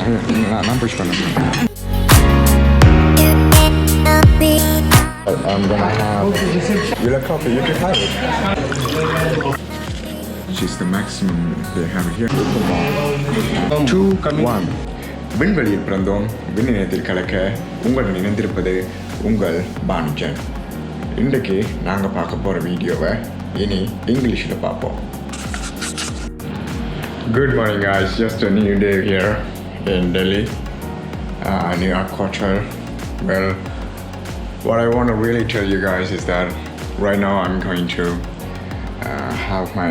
நான் push பண்ணேன். I'm gonna have you like coffee, you can have it. Which is the maximum they have here. 2, 1. விண்வெளியில் பிறந்தோம், விண்ணினத்தில் கலக்க உங்கள் இணைந்திருப்பது உங்கள் பானுஜன். இன்றைக்கு நாங்கள் பார்க்க போகிற வீடியோவை இனி இங்கிலீஷில் பார்ப்போம். Good morning guys, just a new day here in Delhi, New York quarter. Well, what I want to really tell you guys is that right now I'm going to have my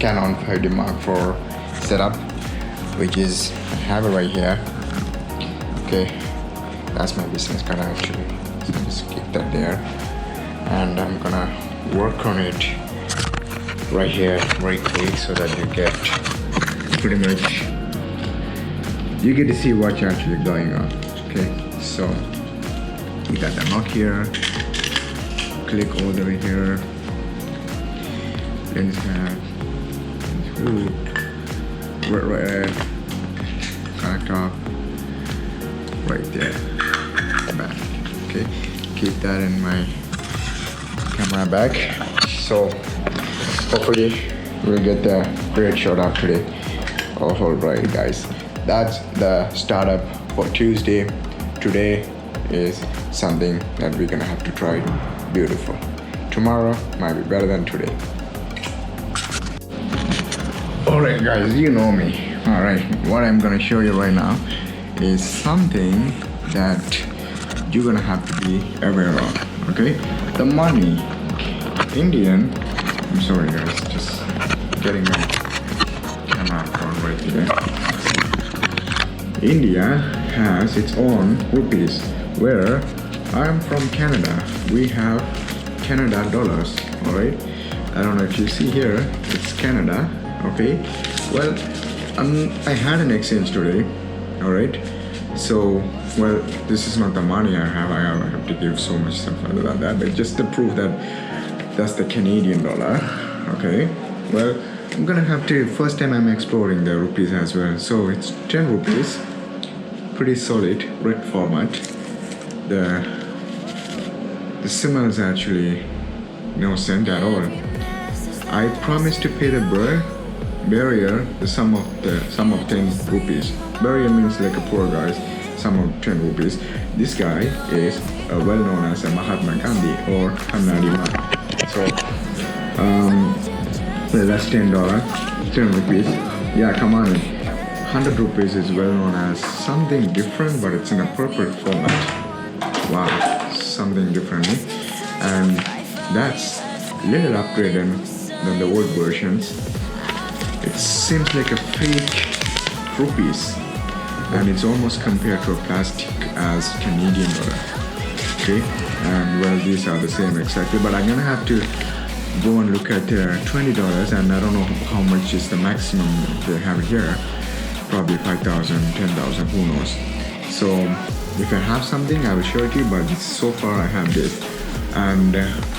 Canon 5D Mark IV setup, which is I have it right here. Okay, that's my business card actually, so just keep that there, and I'm gonna work on it right here very quick so that you get pretty much you get to see what's actually going on. Okay, so you got the knock here, click all the way here, lens cap, hood, right, connect off, right there, back. Okay, keep that in my camera bag. So hopefully we'll get the great shot up today. All right guys, that's the startup for Tuesday. Today is something that we're gonna have to try. Beautiful. Tomorrow might be better than today. Alright guys, you know me. Alright, what I'm gonna show you right now is something that you're gonna have to be aware of. Okay, the money Indian, I'm sorry guys, just getting my camera on right here. India has its own rupees, where I'm from Canada, we have Canada dollars. Alright, I don't know if you see here, it's Canada. Okay, well I had an exchange today. Alright, so well, this is not the money I have to give so much stuff other than that, but just to prove that that's the Canadian dollar. Okay, well I'm gonna have to, first time I'm exploring the rupees as well. So it's 10 rupees, pretty solid red format. The symbols actually no cent at all. I promised to pay the barrier the sum of 10 rupees. Barrier means like a poor guys, sum of 10 rupees. This guy is well known as a Mahatma Gandhi or Kannadi man. So that's $10, 10 rupees. Yeah, come on. 100 rupees is well known as something different, but it's in a purple format. Wow, something different. And that's little upgraded than the old versions. It seems like a fake rupees, and it's almost compared to a plastic as Canadian dollar. Okay, and well, these are the same exactly, but I'm gonna have to go and look at $20, and I don't know how much is the maximum they have here. Probably 5,000, 10,000, who knows. So if I have something I will show it to you, but so far I have this. And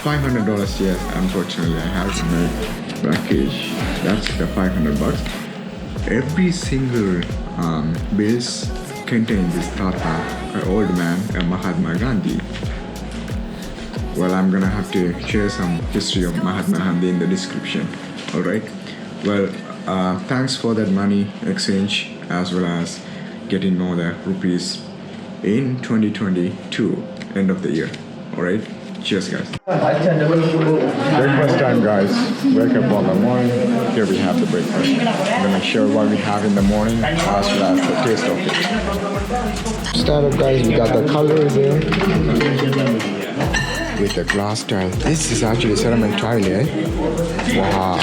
$500, yes, unfortunately I have in my package. That's the $500. Every single bills contain this Tata, an old man, a Mahatma Gandhi. Well, I'm gonna have to share some history of Mahatma Gandhi in the description. Alright, well, thanks for that money exchange, as well as getting know the rupees in 2022, end of the year. Alright, cheers guys. Breakfast time guys, wake up on the morning, here we have the breakfast. I'm gonna show what we have in the morning, as well as the taste of it. Started guys, we got the color there with the glass tile. This is actually ceramic tile, eh? Wow.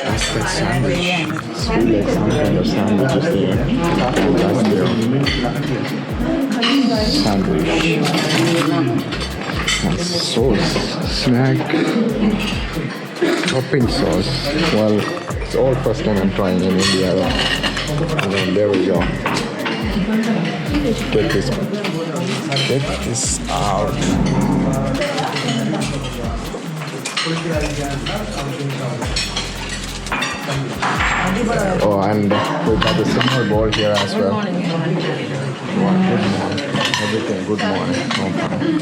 That's that sandwich. It's really like some kind of sandwiches there. That's their sandwich. And sauce, snack, topping sauce. Well, it's all first time I'm trying in India. And then there we go. Get this out. Oh, and we got the simple bowl here as well. Good morning. Everything, good morning. No problem.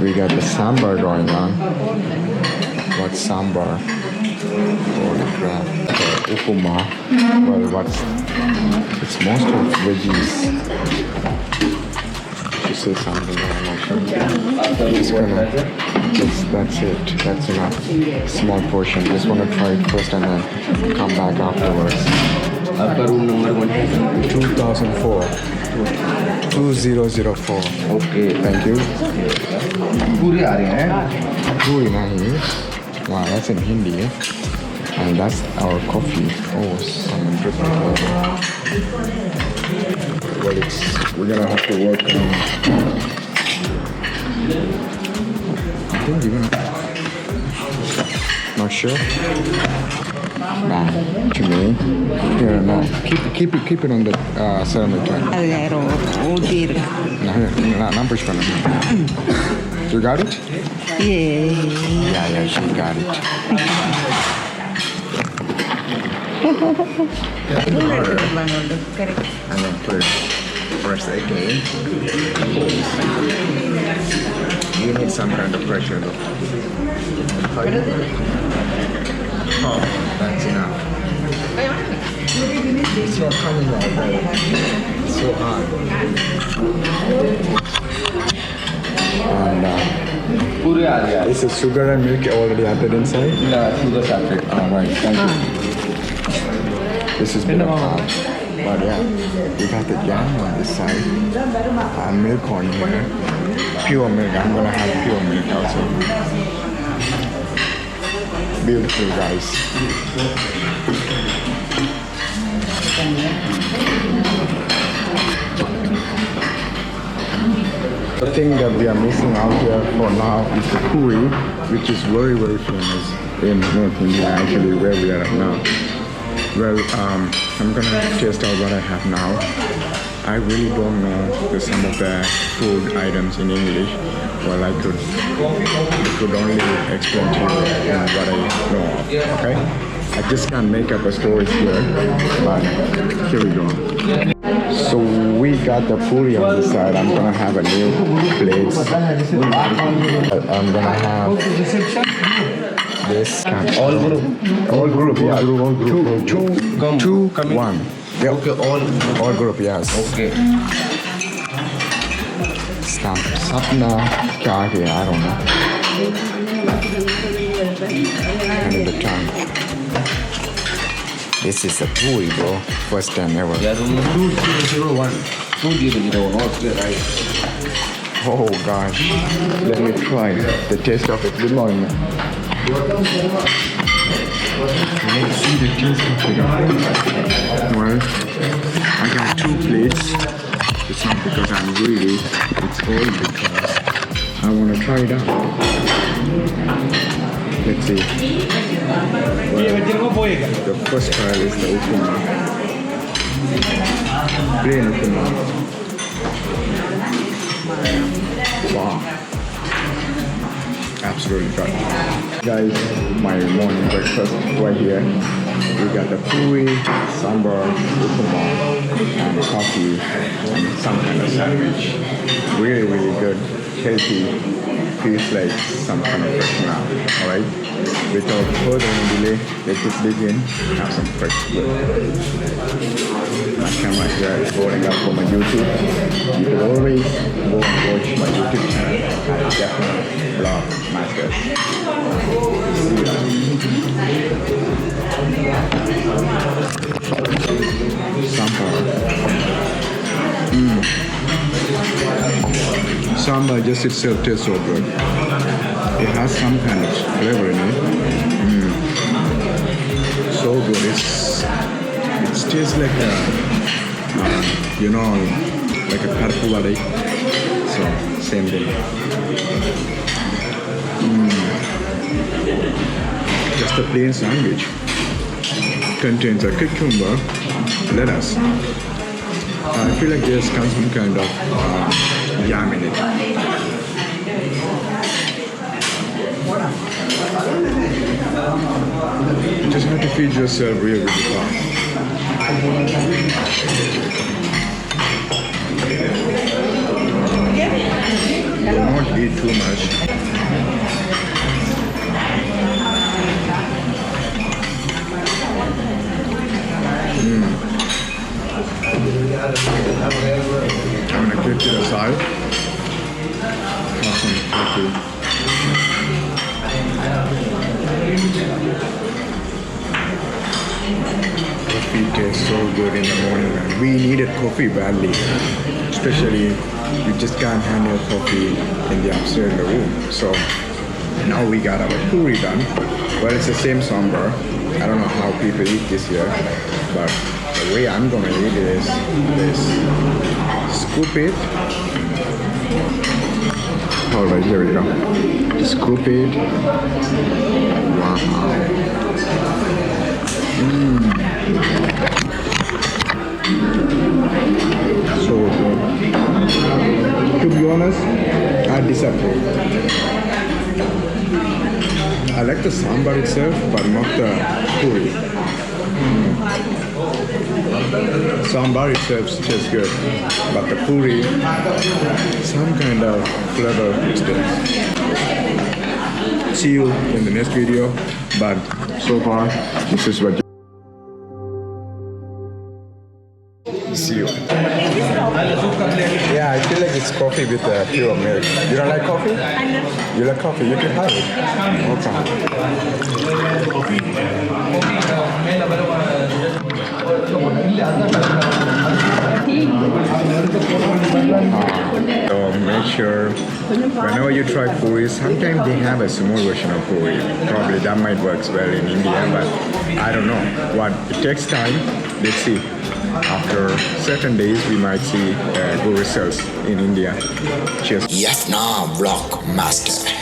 We got the sambar going on. What's sambar? Holy crap. Upuma. Well, it's most of veggies. To say something, I'm not sure. Just gonna, that's it. That's enough. Small portion. Just want to try it first and then come back afterwards. Room number 2004. 2004. Okay. Thank you. Puri aa rahe hain. Puri nahi. Wow, that's in Hindi. And that's our coffee. Oh, some different flavor. Well, we're gonna have to work on. I think you're gonna. Not sure. Nah, to me. Here, no. Keep it on the ceramic tray. Nah, push for it. You got it? Yeah, she got it. And then put it first again. You need some kind of pressure though. Oh, that's enough. It's not coming out though. It's so hard. And Puri aa raha hai. is the sugar and milk already added inside? Yeah, sugar separate. Alright, thank you. This has been a while. But yeah, we got the jam on this side. Milk on here. Pure milk. I'm gonna have pure milk also. Beautiful, guys. The thing that we are missing out here for now is the Puri, which is very, very famous in North India, actually, where we are at now. Well, I'm gonna test out what I have now. I really don't know some of the food items in English. Well, I could only explain to you what I know, okay? I just can't make up a story here, but here we go. So we got the puri on the side. I'm gonna have a new plate. I'm gonna have this. All group. All group, yeah. All group. Two, coming. one. Yep. Okay, All group, yes. Okay. Sapna kya hai, I don't know. And the tongue. This is a puri, bro. First time ever. Yeah, room 2001. 2001. Okay, right. Oh gosh. Let me try the taste of it. Good morning. Let's see the taste of it. Well, I got 2 plates. It's not because I'm greedy. It's all because I want to try it out. Let's see. Well, the first trial is the upuma. Plain upuma. Wow. Absolutely right. Guys, my morning breakfast right here. We got the puri, sambar, upuma, and coffee, and some kind of sandwich. Really, really good, healthy. Feels like some kind of fresh now. Alright? Without further delay, let's just begin. Have some fresh food. My camera here is rolling up for my YouTube. You can always go and watch my YouTube channel at Jaffna Blog Masters. Sambar just itself tastes so good. It has some kind of flavor in it. So good. It tastes like a, like a parpu vade. So same thing. Just a plain sandwich. Contains a cucumber, lettuce. I feel like there's some kind of yam in it. You just have to feed yourself really, really fast. Do not eat too much. I'm gonna keep to the side. Have some coffee. Coffee tastes so good in the morning, man. We needed coffee badly. Especially, you just can't handle coffee in the upstairs in the room. So now we got our puri done. Well, it's the same sambar. I don't know how people eat this here, but the way I'm gonna eat it is this. Scoop it. Alright, here we go. Scoop it. Wow. So good. To be honest, I disapprove. I like the sambar itself, but not the puri. Sambar itself tastes good, but the puri, some kind of flavor is there. See you in the next video, but so far, this is what see you. Yeah, I feel like it's coffee with pure milk. You don't like coffee? You like coffee? You can have it. So make sure whenever you try puri, sometimes they have a small version of puri. Probably that might work well in India, but I don't know. What it takes time. Let's see. After certain days, we might see good results in India. Cheers. Jaffna Block Master.